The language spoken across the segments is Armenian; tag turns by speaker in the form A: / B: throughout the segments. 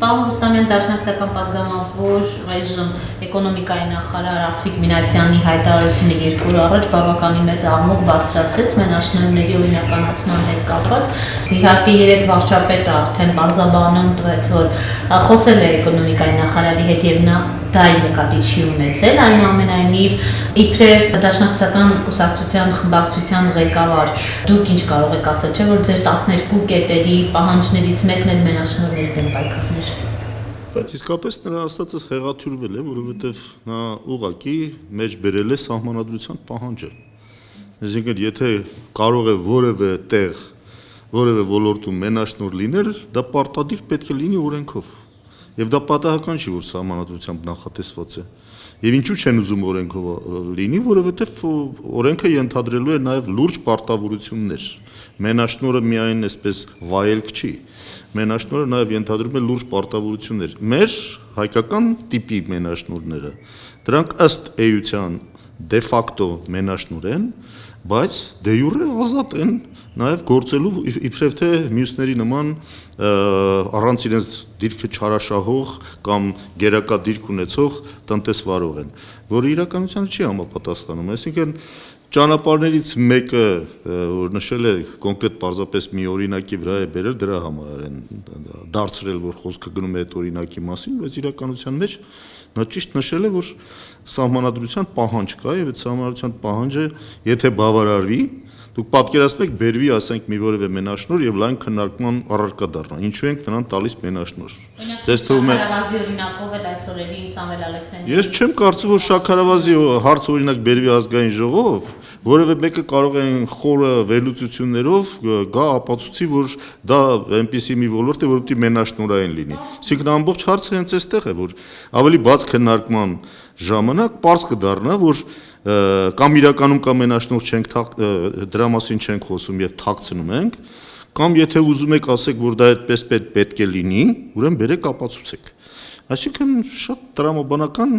A: Պարոն Ռուստամյան, Դաշնակցական պատգամավոր այժմ էկոնոմիկայի նախարար Արծվիկ Մինասյանի հայտարարությունը 2 օր առաջ բավականին մեծ աղմուկ բարձրացրեց մենաշնորհների օրինականացման հետ կապված։ Իհարկե երեք վարչապետը արդեն բարձաբանում տվեց, որ խոսել է էկոնոմիկայի նախարարի հետ եւ նա դա նկատի չի ունեցել, այնուամենայնիվ իբրև Դաշնակցական կուսակցության խմբակցության ղեկավար դուք ինչ կարող եք ասել, չէ՞ որ ձեր 12 կետերի պահանջներից մեկն է մենաշնորհների դեմ պայքարներ։
B: Բայց իսկապես նրա ասածը խեղաթյուրվել է, որովհետև նա ուղղակի մեջ բերել է սահմանադրության պահանջը։ Այսինքն, եթե կարող է որևէ տեղ, որևէ ոլորտում մենաշնորհ լինել, դա պարտադիր պետք է լինի օրենքով։ Եվ դա պատահական չի, որ սահմանադրությամբ նախատեսված է։ Եվ ինչու չեն ուզում օրենքով լինի, որովհետև օրենքը ենթադրելու է նաև լուրջ պարտավորություններ։ Մենաշնորհը միայն այսպես վայելք չի։ Մենաշնորհը նաև ենթադրում է լուրջ պարտավորություններ։ Մեր հայկական տիպի մենաշնորհները, դրանք ըստ էության դե ֆակտո մենաշնորհ են, բայց դե յուրե ազատ են նաև գործելու իբրև թե մյուսների նման առանց իրենց դիրքը չարաշահող կամ գերակա դիրք ունեցող տնտեսվարող են, որը իրականությանը չի համապատասխանում։ Այսինքն ճանապարհներից մեկը, որ նշել է կոնկրետ պարզապես մի օրինակի վրա է բերել, դրա համար են դարձրել, որ խոսքը գնում է այդ օրինակի մասին, բայց իրականության մեջ նա ճիշտ նշել է, որ սահմանադրության պահանջ կա եւ այդ սահմանադրության պահանջը եթե բավարարվի, դուք պատկերացնեք բերվի, ասենք մի որևէ մենաշնորհ եւ լայն քննարկման առարկա դառնա։ Ինչու ենք նրան տալիս մենաշնորհ։ Ձեզ թվում է
A: Շաքարավազի օրինակով էլ այս օրերին Սամվել Ալեքսենդյանը։
B: Ես չեմ կարծում, որ Շաքարավազի հարց օրինակ բերվի ազգային ժողով, որևէ մեկը կարող է խորը վերլուծություններով գա ապացուցի, որ դա այնպիսի մի ոլորտ է, որ պիտի մենաշնորհային լինի։ Այսինքն ամբողջ հարցը հենց այստեղ է, որ ավելի բաց քննարկման ժամանակ պարզ կդառնա, որ կամ իրականում կամ մենաշնորհ չենք դրա մասին չենք խոսում եւ թաքցնում ենք, կամ եթե ուզում եք ասեք, որ դա այդպես պետք է լինի, ուրեմն բերեք ապացուցեք։ Այսինքն շատ տրամաբանական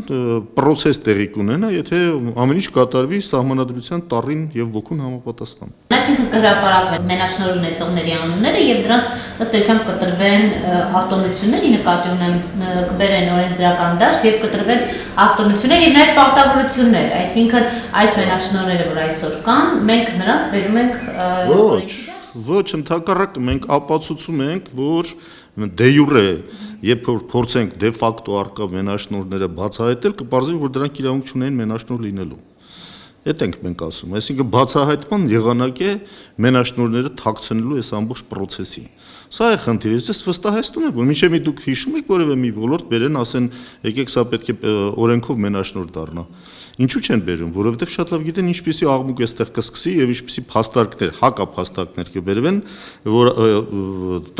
B: process տեղի կունենա, եթե ամեն ինչ կատարվի սահմանադրության տառին եւ ոգուն համապատասխան։
A: Այսինքն կհրապարակվեն մենաշնորհ ունեցողների անունները եւ դրանց ըստ էության կտրվեն արտոնություններ, ի նկատի ունեմ կբերեն օրենսդրական դաշտ եւ կտրվեն արտոնություններ եւ նաեւ պարտավորություններ, այսինքն այս մենաշնորհները, որ այսօր կան, մենք նրանց բերում ենք
B: Ոչ, ընդհակառակը մենք ապացուցում ենք, որ դե յուրե, երբ փորձենք դե ֆակտո արկա մենաշնորհները բացահայտել, կպարզվի, որ դրանք իրավունք չունեն մենաշնորհ լինելու։ Այդ ենք մենք ասում, այսինքն բացահայտման եղանակ է մենաշնորհները թաքցնելու այս ամբողջ process-ի։ Սա է խնդիրը, ես վստահեցնում եմ, որ մինչև դուք հիշում եք որևէ մի ոլորտ բերեն, ասեն, եկեք սա պետք է օրենքով մենաշնորհ դառնա։ Ինչու չեն բերում, որովհետև շատ լավ գիտեն ինչպիսի աղմուկ էստեղ կսկսի եւ ինչպիսի փաստարկներ, հակափաստարկներ կբերվեն, որ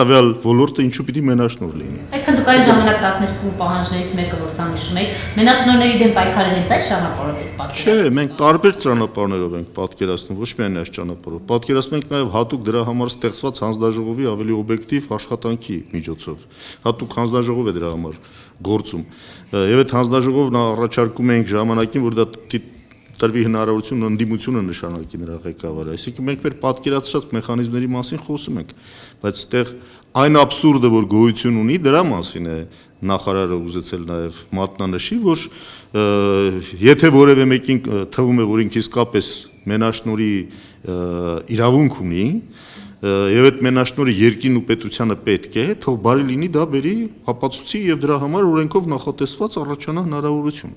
B: տվյալ ոլորտը ինչու պիտի մենաշնորհ լինի։
A: Այսինքն դուք այս ժամանակ 12 պահանջներից մեկը, որ սա նշում եք, մենաշնորհների դեմ պայքարը հենց այս ճանապարհով է պատկերացնում։
B: Չէ, մենք տարբեր ճանապարհներով ենք պատկերացնում, ոչ միայն այս ճանապարհով։ Պատկերացնում ենք նաեւ հատուկ դրա համար ստեղծված հանձնաժողովի ավելի օբյեկտիվ աշխատանքի միջոցով։ Հատուկ հանձնաժողով է դրա համար գործում։ Եվ այդ հանձնաժողովն առաջարկում ենք ժամանակին, որ դա տրվի հնարավորություն ընդդիմությունը նշանակի նրա ղեկավարը։ Այսինքն մենք մեր պատկերացրած մեխանիզմների մասին խոսում ենք, բայց այդտեղ այն աբսուրդը, որ գոյություն ունի, դրա մասին է նախարարը ուզեցել նաև մատնանշի, որ եթե որևէ մեկին թվում է, որ ինքը իսկապես մենաշնորհի իրավունք ունի, եւ այդ մենաշնորհը երկրին ու պետությանը պետք է, թող բարի լինի դա բերի ապացուցի եւ դրա համար օրենքով նախատեսված առաջանա հնարավորություն։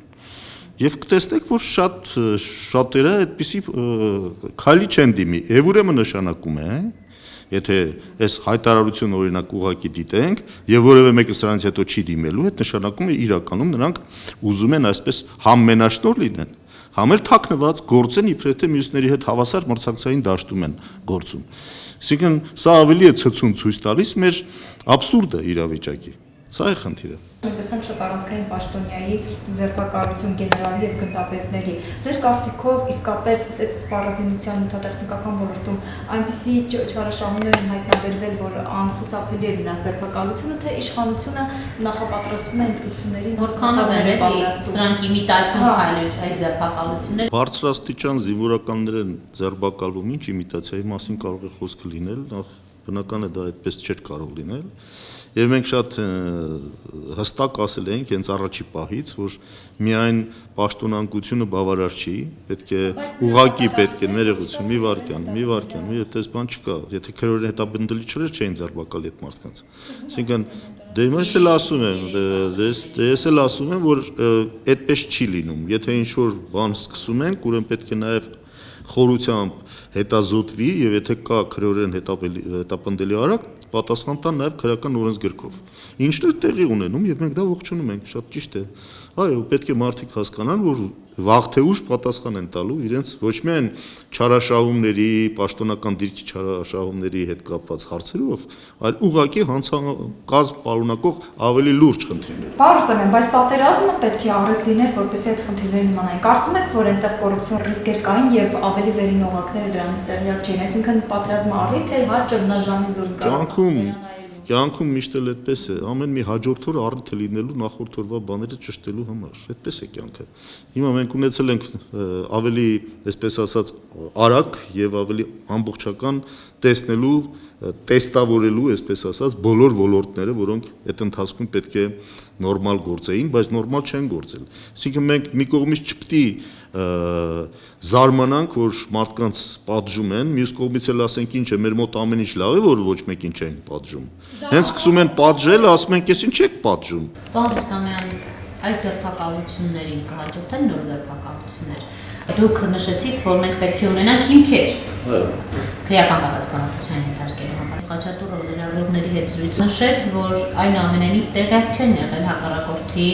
B: Եվ կտեսնեք, որ շատերը այդպիսի քայլի չեն դիմի, եւ ուրեմն նշանակում է, եթե այս հայտարարությունը օրինակ ուղղակի դիտենք եւ որևէ մեկը սրանից հետո չի դիմելու, այդ նշանակում է իրականում նրանք ուզում են այսպես համ մենաշնորհ լինեն, համ էլ թաքնված գործեն իբրև թե մյուսների հետ հավասար մրցակցային դաշտում են գործում։ Այսինքն սա ավելի է ցցուն ցույց տալիս մեր աբսուրդը իրավիճակի։ Սա է խնդիրը։
C: Մենք տեսանք շատ առանցքային պաշտոնյայի ձերբակալություն գեներալի եւ գնդապետների։ Ձեր կարծիքով իսկապես այդ սպառազինության նյութատեխնիկական ոլորտում այնպիսի չարաշահումներ են հայտնաբերվել, որ անխուսափելի է նրանց ձերբակալությունը, թե իշխանությունը նախապատրաստվում է ընտրություններին,
A: որքանով են պատրաստվում սրանք իմիտացիոն քայլեր այս ձերբակալությունները։
B: Բարձրաստիճան զինվորականներ են ձերբակալվում, ինչ իմիտացիայի մասին կարող է խոսքը լինել, նախ բնական է դա այդպես չէր կարող լինել։ եւ մենք շատ հստակ ասել ենք հենց առաջի պահից, որ միայն պաշտոնանկությունը բավարար չի, պետք է ուղղակի պետք է ներողություն, մի վարքյան, այդպես բան չկա, եթե քրորեն հետապնդելի չէր չէին ձերբակալ այդ մարդկանց։ Այսինքն ես էլ ասում եմ, որ այդպես չի լինում, եթե ինչ-որ բան սկսում ենք, ուրեմն պետք է նաեւ խորությամբ հետազոտվի եւ եթե կա քրորեն հետապնդելի արագ պատասխան տան նաև քրական օրենսգրքով։ Ինչն է տեղի ունենում եւ մենք դա ողջունում ենք, շատ ճիշտ է։ Այո, պետք է մարդիկ հասկանան, որ վաղ թե ուշ պատասխան են տալու իրենց ոչ միայն չարաշահումների, պաշտոնական դիրքի չարաշահումների հետ կապված հարցերով, այլ ուղղակի հանցակազմ պարունակող ավելի լուրջ խնդիրներ։
C: Պարոն Սամյան, բայց պատերազմը պետք է առիթ լիներ, որպեսզի այդ խնդիրներն իմանային։ Կարծում եք, որ այնտեղ կոռուպցիոն ռիսկեր կային եւ ավելի վերին օղակները դրանից տեղյակ չէին, այսինքն պատերազմը առիթ էր, հա ճգնաժամից դուրս գալու։
B: Կյանքում միշտ էլ այդպես է, ամեն մի հաջորդ օրը առիթ է լինելու նախորդ օրվա բաները ճշտելու համար, այդպես է կյանքը։ Հիմա մենք ունեցել ենք ավելի, այսպես ասած, արագ եւ ավելի ամբողջական տեսնելու, տեստավորելու, այսպես ասած, բոլոր ոլորտները, որոնք այդ ընթացքում պետք է նորմալ գործեին, բայց նորմալ չեն գործել։ Այսինքն մենք մի կողմից չպետք է զարմանանք, որ մարդկանց պատժում են, մյուս կողմից էլ ասենք ինչ է, մեր մոտ ամեն ինչ լավ է, որ ոչ մեկին չեն պատժում։ Հենց սկսում են պատժել, ասում են, «Ես ինչ եք պատժում»։
A: Պարոն Ռուստամյան, այս ձերբակալություններին կհաջորդեն նոր ձերբակալություններ։ Դուք նշեցիք, որ մենք պետք է ունենանք հիմքեր։ Քրեական պատասխանատվության ենթարկելու համար։ Խաչատուրը լրագրողների հետ զրույց նշեց, որ այնուամենայնիվ տեղյակ չեն եղել հակառակորդի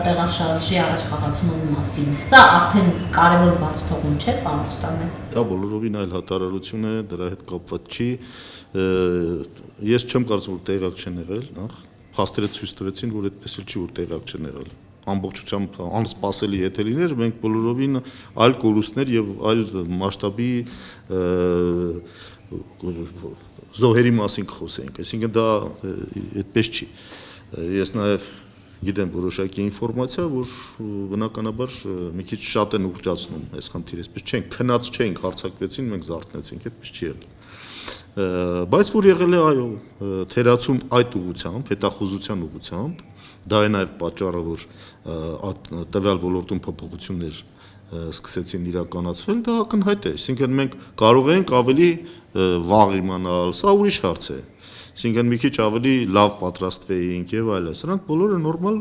A: տեղաշարժի առաջխաղացման մասին։ Սա արդեն կարևոր բացթողում չէ, պարոն Ռուստամյան։
B: Դա բոլորովին այլ հատարարություն է, դրա հետ կապված չի։ Ես չեմ կարծում, որ տեղյակ չեն եղել, նախ փաստերը ցույց տվեցին, որ այդպես էլ չի, որ տեղյակ չեն եղել։ Ամբողջությամբ անսպասելի եթե լիներ, մենք բոլորովին այլ կորուստներ եւ այլ մասշտաբի զոհերի մասին կխոսենք, այսինքն դա այդպես չի։ Ես նաեւ գիտեմ որոշակի ինֆորմացիա, որ բնականաբար մի քիչ շատ են ուղղացնում այս խնդիրը, այսպես չենք քնած չենք, հարցակվեցին, մենք զարթնեցինք, այդպես չի եղել։ Բայց որ եղել է այո, թերացում այդ ուղղությամբ, հետախուզության ուղղությամբ, դա է նաև պատճառը, որ տվյալ ոլորտում փոփոխություններ սկսեցին իրականացվել, դա ակնհայտ է, այսինքն մենք կարող ենք ավելի վաղ իմանալ, սա ուրիշ հարց է, այսինքն մի քիչ ավելի լավ պատրաստվեինք եւ այլն, սրանք բոլորը նորմալ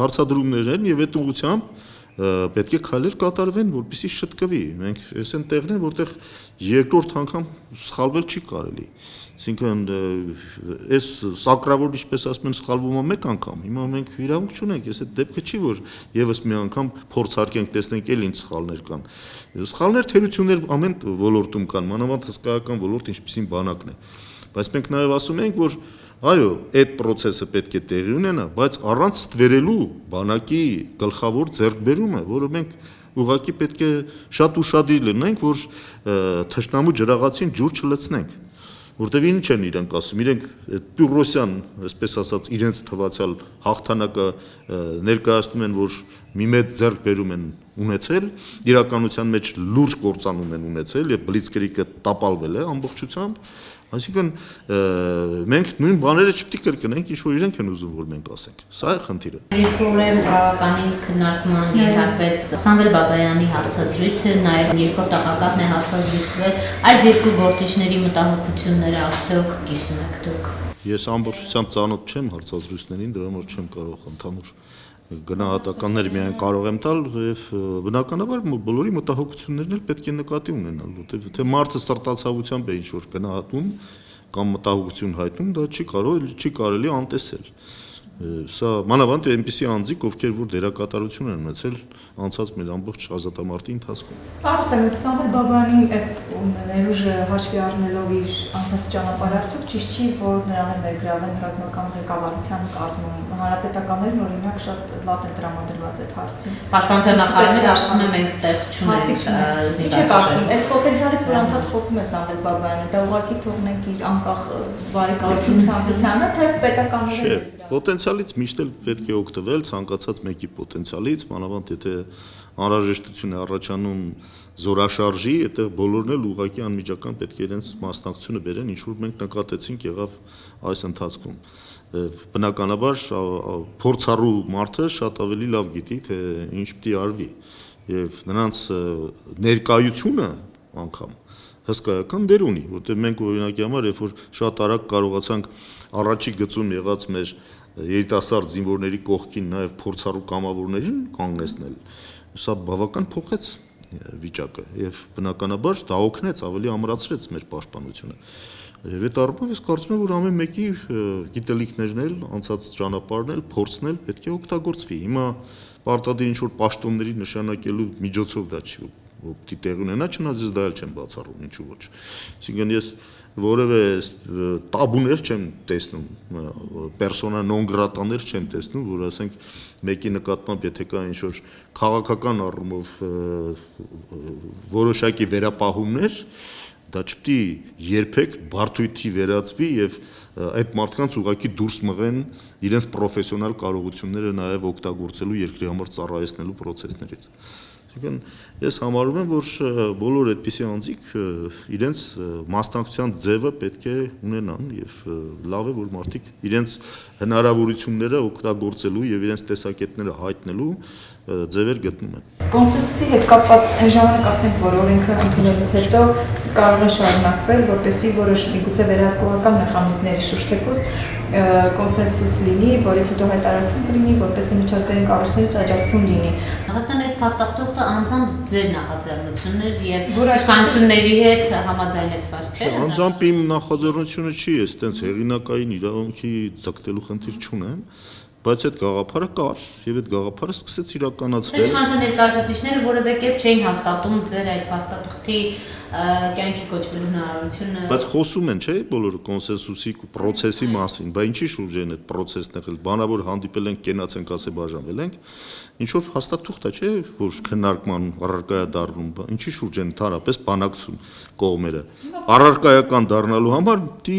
B: հարցադրումներ են եւ այդ ուղղությամբ պետք է քայլեր կատարվեն, որպեսզի շտկվի։ Մենք այս են տեղն են, որտեղ երկրորդ անգամ սխալվել չի կարելի։ Այսինքն այս սակրավոր, ինչպես ասում են, սխալվում է մեկ անգամ։ Հիմա մենք իրավունք չունենք, այս այդ դեպքը չի, որ եւս մի անգամ փորձարկենք, տեսնենք էլ ինչ սխալներ կան։ Սխալներ, թերություններ ամեն ոլորտում կան, մանավանդ հսկայական ոլորտ, ինչպիսին բանակն է։ Բայց մենք նաեւ ասում ենք, որ այո, այդ process-ը պետք է տեղի ունենա, բայց առանց ստվերելու բանակի գլխավոր ձեռքբերումը, որը մենք ուղղակի պետք է շատ ուշադիր լինենք, որ թշնամու ջրաղացին ջուր չլցնենք, որտեղ ինչ են իրենք ասում, իրենք Պյուրոսյան, այսպես ասած, իրենց թվացյալ հաղթանակը ներկայացնում են, որ մի մեծ ձեռքբերում են ունեցել, իրականության մեջ լուրջ կործանում են ունեցել եւ բլիցկրիգը տապալվել է ամբողջությամբ։ Այսինքն մենք նույն բաները չպետք է կրկնենք, ինչ որ իրենք են ուզում, որ մենք ասենք։ Սա է խնդիրը։
A: Երկու օրը բավականին քննարկման ենթարկվեց Սամվել Բաբայանի հարցազրույցը, նաև երկրորդ աղակատն է հարցազրույց տվել։ Այս երկու գործիչների մտահոգությունները արդյոք կիսում եք դուք։
B: Ես ամբողջությամբ ծանոթ չեմ հարցազրույցներին, դրա համար չեմ կարող ընդհանուր գնահատականներ միայն կարող եմ տալ եւ բնականաբար բոլորի մտահոգություններն էլ պետք է նկատի ունենալ, որտեղ թե մարդը սրտացավությամբ է ինչ որ գնահատում կամ մտահոգություն հայտնում, դա չի կարելի անտեսել։ Սա մանավանդ այնպիսի անձիկ, ովքեր որ դերակատարություն են ունեցել անցած մեր ամբողջ ազատամարտի ընթացքում։
C: Պարոն Սամյան, Սամվել Բաբայանի այդ ներուժը հաշվի առնելով իր անցած ճանապարհը, արդյոք ճիշտ չի, որ նրան էլ ներգրավեն ռազմական ղեկավարության կազմում։ Հանրապետականներն օրինակ շատ վատ են տրամադրված այդ հարցին։
A: Պաշտպանության նախարարները ասում են մենք տեղ չունենք
C: զինվորների։ Այդ պոտենցիալից որ անդադ խոսում է Սամվել Բաբայանը, դա ուղղակի թողնենք իր անկախ բարեկամություն ցանկությանը, թե պետականները։
B: Պոտենցիալից միշտ էլ պետք է օգտվել ցանկացած մեկի պոտենցիալից, մանավանդ եթե անհրաժեշտություն է առաջանում զորաշարժի, այդտեղ բոլորն էլ ուղղակի անմիջական պետք է իրենց մասնակցությունը բերեն, ինչ որ մենք նկատեցինք եղավ այս ընթացքում։ բնականաբար փորձառու մարդը շատ ավելի լավ գիտի, թե ինչ պիտի արվի, եւ նրանց ներկայությունը անգամ հսկայական դեր ունի, որտեղ մենք օրինակի համար, երբ որ շատ արագ կարողացանք առաջի գծում եղած մեր երիտասարդ զինվորների կողքին նաեւ փորձառու կամավորներին կանգնեցնել, սա բավական փոխեց վիճակը եւ բնականաբար դա օգնեց, ավելի ամրացրեց մեր պաշտպանությունը։ Եվ այդ առումով ես կարծում եմ, որ ամեն մեկի գիտելիքներն էլ, անցած ճանապարհն էլ, փորձն էլ պետք է օգտագործվի։ Հիմա պարտադիր ինչ-որ պաշտոնների նշանակելու միջոցով դա չի պիտի տեղ ունենա, չնայած ես դա էլ չեմ բացառում, ինչու ոչ։ Այսինքն ես որևէ տաբուներ չեմ տեսնում, պերսոնա նոն գրատաներ չեմ տեսնում, որ ասենք մեկի նկատմամբ եթե կա ինչ-որ քաղաքական առումով որոշակի վերապահումներ, դա չպիտի երբեք բարդույթի վերածվի եւ այդ մարդկանց ուղղակի դուրս մղեն իրենց պրոֆեսիոնալ կարողությունները նաեւ օգտագործելու երկրի համար ծառայեցնելու process-ներից։ Այսինքն ես համարում եմ, որ բոլոր այդպիսի անձիկ իրենց մասնակցության ձևը պետք է ունենան եւ լավ է, որ մարդիկ իրենց հնարավորությունները օգտագործելու եւ իրենց տեսակետները հայտնելու ձևեր գտնում են։
C: Կոնսենսուսի հետ կապված այն ժամանակ ասում ենք, որ օրենքը ընդունելուց հետո կարող է շարունակվել, որպեսզի որոշ միգուցե վերահսկողական մեխանիզմների շուրջ թեկուզ կոնսենսուս լինի, որից հետո հայտարարություն կլինի, որպեսզի միջազգային կառույցներից աջակցություն լինի։
A: Նախաստան այդ փաստաթուղթը անձամբ ձեր նախաձեռնություններ եւ իշխանությունների հետ համաձայնեցված չէ։
B: Անձամբ իմ նախաձեռնությունը չի, ես այտենց հեղինակային իրավունքի ցկտելու խնդիր չունեմ, բայց այդ գաղափարը կար եւ այդ գաղափարը սկսեց իրականացվել։
A: Իշխանության ներկայացուցիչները որևէ կերպ չէին հաստատում ձեր այդ փաստաթղթի կյանքի կոչվելու հնարավորությունը։ Բայց
B: խոսում են, չէ՞, բոլորը կոնսենսուսի process-ի մասին, բայց ինչի շուրջ են այդ process-ն եղել, բանավոր հանդիպել ենք, կենացենք, ասե բաժանվել ենք, ինչ որ հաստատուղթ է, չէ՞, որ քննարկման առարկայա դառնում, ինչի շուրջ են ընդհանրապես բանակցում կողմերը։ Առարկայական դառնալու համար պիտի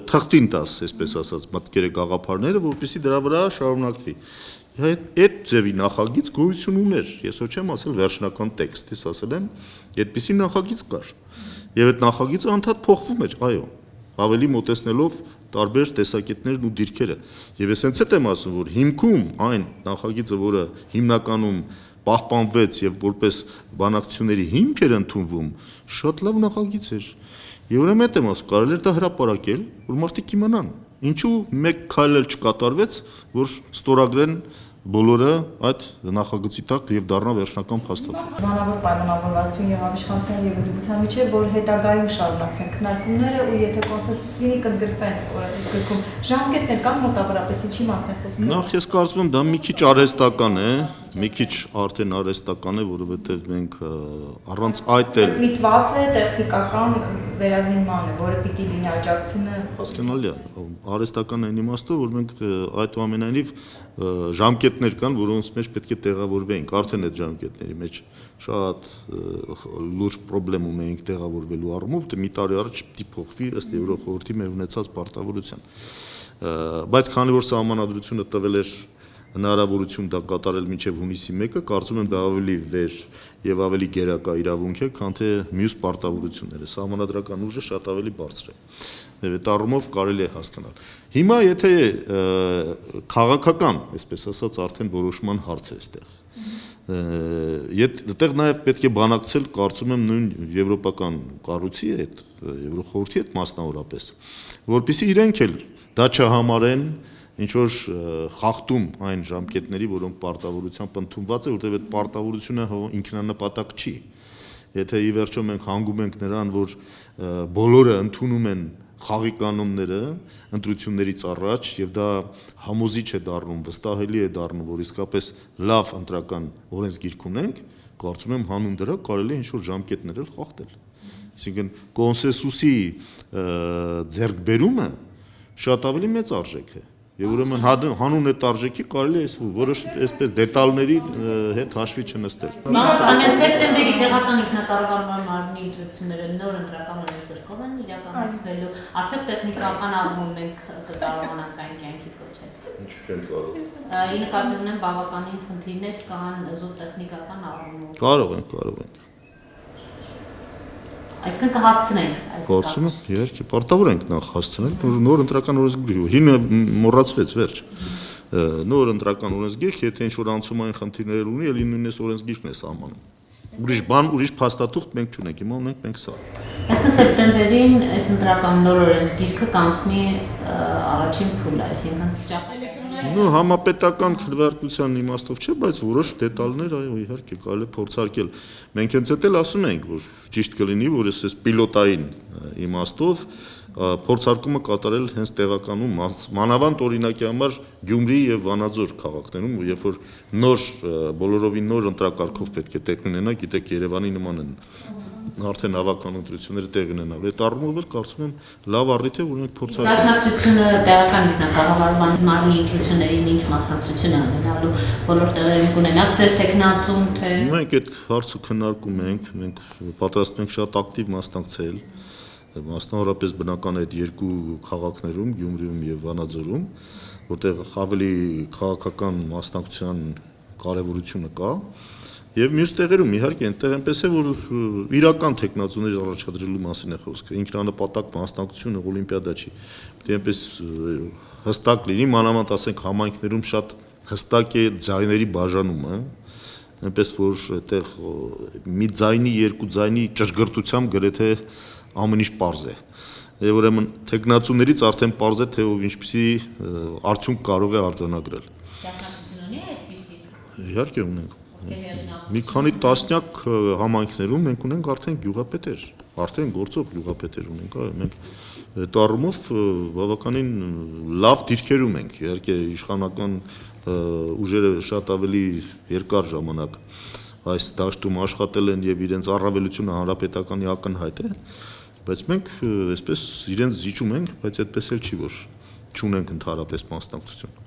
B: թղթին տաս, այսպես ասած, մտքերը գաղափարները, որպեսզի դրա վրա շարունակվի։ Այդ ձևի նախագիծ գոյություն ուներ, ես ոչ չեմ ասել վերջնական տեքստ, ես ասել եմ, այդպիսի նախագիծ կար։ Եվ այդ նախագիծը անդադ փոխվում էր, այո, ավելի մոտեցնելով տարբեր տեսակետներն ու դիրքերը։ Եվ ես հենց այդ եմ ասում, որ հիմքում այն նախագիծը, որը հիմնականում պահպանվեց եւ որպես բանակցությունների հիմք էր ընդունվում, շատ լավ նախագիծ էր։ Եվ ուրեմն այդ եմ ասում, կարելի է դա հրապարակել, որ մարդիկ իմանան, ինչու մեկ քայլ էլ չկատարվեց, որ ստորագրեն բոլորը այդ նախագծի տակ եւ դառնա վերջնական փաստաթուղթ։
C: Բանավոր պայմանավորվածություն եղավ իշխանության եւ ընդդիմության միջեւ, որ հետագայում շարունակվեն քննարկումները ու եթե կոնսենսուս լինի կընդգրկվեն օրենս գրքում։ Ժամկետներ կան մոտավորապես ինչի մասն է խոսքը։
B: Նախ ես կարծում եմ դա մի քիչ արհեստական է, մի քիչ արդեն արհեստական է, որովհետեւ մենք առանց այդ էլ
C: միտված է տեխնիկական վերազինմանը, որը պիտի լինի աջակցությունը։
B: Հասկանալի է, արհեստական այն իմաստով, որ մենք այդուամենայնիվ ժամկետներ կան, որոնց մեջ պետք է տեղավորվենք, արդեն այդ ժամկետների մեջ շատ լուրջ խնդրեմ ունենք տեղավորվելու առումով, թե մի տարի առաջ պիտի փոխվի ըստ Եվրոխորհրդի մեր ունեցած պարտավորության։ Բայց քանի որ սահմանադրությունը տվել էր հնարավորություն դա կատարել մինչև հունիսի 1-ը, կարծում եմ դա ավելի վեր եւ ավելի գերակա իրավունք է, քան թե մյուս պարտավորությունները։ Սահմանադրական ուժը շատ ավելի բարձր է։ Եվ այդ առումով կարելի է հասկանալ։ Հիմա եթե քաղաքական, այսպես ասած, արդեն որոշման հարց է այստեղ։ Այդտեղ նաև պետք է բանակցել, կարծում եմ, նույն եվրոպական կառույցի հետ, Եվրոխորհրդի հետ մասնավորապես, որpիսի իրենք էլ դա չհամարեն ինչ որ խախտում այն ժամկետների, որոնք պարտավորությամբ ընդունված է, որտեղ այդ պարտավորությունը ինքնանպատակ չի։ Եթե ի վերջո մենք հանգում ենք նրան, որ բոլորը ընդունում են խաղի կանոնները ընտրություններից առաջ եւ դա համոզիչ է դառնում, վստահելի է դառնում, որ իսկապես լավ ընտրական օրենսգիրք ունենք, կարծում եմ հանուն դրա կարելի է ինչ որ ժամկետներ էլ խախտել։ Այսինքն կոնսենսուսի ձեռքբերումը շատ ավելի մեծ արժեք է։ Եվ ուրեմն հանուն այդ արժեքի կարելի է որոշ այսպես դետալների հետ հաշվի չնստել։
A: Ամեն սեպտեմբերի տեղական ինքնակառավարման մարմնի ընտրությունները նոր ընտրական օրենսգրքով են իրականացվելու, արդյոք տեխնիկական առումով մենք կկարողանանք այն կյանքի կոչել։
B: Ինչու՞ չեն կարող։
A: Ի նկատի ունեմ բավականին խնդիրներ կան զուտ տեխնիկական առումով։
B: Կարող ենք։
A: Այսինքն կհասցնենք այս
B: Գործումը իհարկե պարտավոր ենք նախ հասցնել նոր ընտրական օրենսգիր։ Հինը մոռացվեց վերջ։ Նոր ընտրական օրենսգիր, եթե ինչ-որ անցումային խնդիրներ ունի, ելի նույնիսկ օրենսգիրքն է սահմանում։ Ուրիշ բան, ուրիշ փաստաթուղթ մենք չունենք, հիմա ունենք մենք սա։
A: Այսինքն սեպտեմբերին այս ընտրական նոր օրենսգիրքը կանցնի առաջին փուլը, այսինքն
B: Ну համապետական քննարկության իմաստով չէ, բայց որոշ դետալներ այո իհարկե կարելի է փորձարկել։ Մենք հենց էդ էլ ասում ենք, որ ճիշտ կլինի, որ այս պիլոտային իմաստով փորձարկումը կատարել հենց տեղականում, մանավանդ օրինակի համար Գյումրի եւ Վանաձոր քաղաքներում, երբ որ նոր բոլորովին նոր ընտրակարգով պետք է տեղ ունենա, գիտեք Երևանի նման են արդեն հավաքական ընտրությունները տեղ ունենալ։ Այդ առումով էլ կարծում եմ լավ առիթ է, որ մենք փորձարկենք։
A: Դաշնակցությունը տեղական ինքնակառավարման մարմնի ընտրություններին ինչ մասնակցություն է ունենալու բոլոր տեղերում կունենալ ձեր տեխնացում թե
B: Մենք այդ հարցը քննարկում ենք, մենք պատրաստ ենք շատ ակտիվ մասնակցել, մասնավորապես բնական այդ երկու քաղաքներում, Գյումրիում եւ Վանաձորում, որտեղ ավելի քաղաքական մասնակցության կարեւորությունը կա։ Եվ մյուս տեղերում իհարկե այնտեղ այնպես է որ իրական տեխնացուներ առաջադրելու մասին է խոսքը ինքնանպատակ մասնակցությունը օլիմպիադա չի պետք է այնպես հստակ լինի մանավանդ ասենք համայնքներում շատ հստակ է ձայների բաժանումը այնպես որ այդտեղ մի ձայնի երկու ձայնի ճշգրտությամբ գրեթե ամեն ինչ պարզ է եւ ուրեմն տեխնացուներից արդեն պարզ է թե ով ինչպեսի արդյունք կարող է արձանագրել
A: դաշնակցություն ունի այդպիսի
B: իհարկե ունենք Մի քանի տասնյակ համայնքներում մենք ունենք արդեն գյուղապետեր, արդեն գործող գյուղապետեր ունենք, այո, մենք այդ առումով բավականին լավ դիրքերում ենք, իհարկե իշխանական ուժերը շատ ավելի երկար ժամանակ այս դաշտում աշխատել են եւ իրենց առավելությունը հանրապետականի ակնհայտ է, բայց մենք այսպես իրենց զիջում ենք, բայց այդպես էլ չի որ չունենք ընդհանրապես մասնակցություն